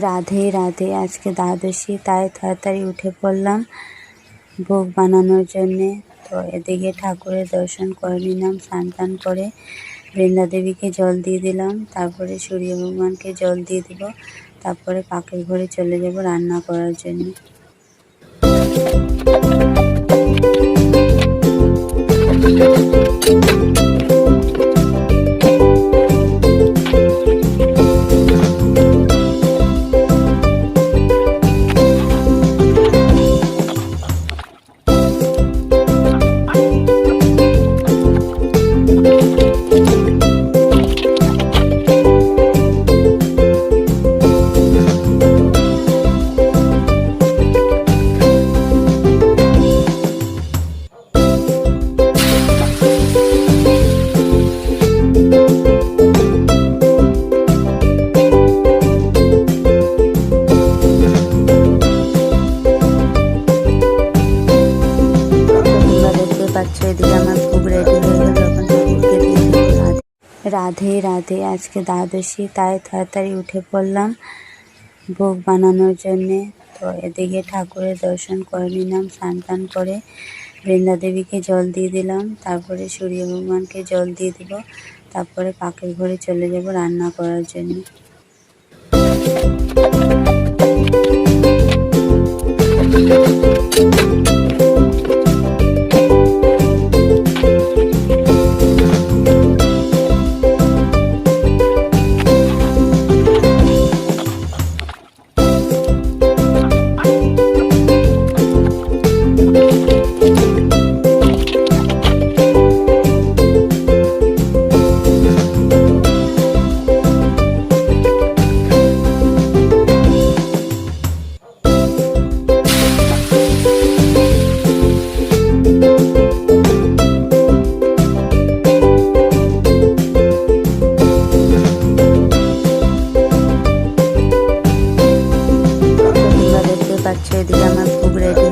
রাধে রাধে। আজকে দ্বাদশী, তাই তাড়াতাড়ি উঠে পড়লাম ভোগ বানানোর জন্যে। তো এদিকে ঠাকুরের দর্শন করে নিলাম, স্নান টান করে বৃন্দা দেবীকে জল দিয়ে দিলাম, তারপরে সূর্য ভগবানকে জল দিয়ে দিব, তারপরে পাকের ঘরে চলে যাব রান্না করার জন্য। এদিকে আমার ভোগ রেডি হয়ে গেল, এখন ঠাকুরকে দিয়ে দেবো। রাধে রাধে। আজকে দ্বাদশী, তাই তাড়াতাড়ি উঠে পড়লাম ভোগ বানানোর জন্যে। তো এদিকে ঠাকুরের দর্শন করে নিলাম, স্নান টান করে বৃন্দা দেবীকে জল দিয়ে দিলাম, তারপরে সূর্য ভগবানকে জল দিয়ে দিব, তারপরে পাকের ঘরে চলে যাব রান্না করার জন্য। এদিকে আমার ভোগ রেডি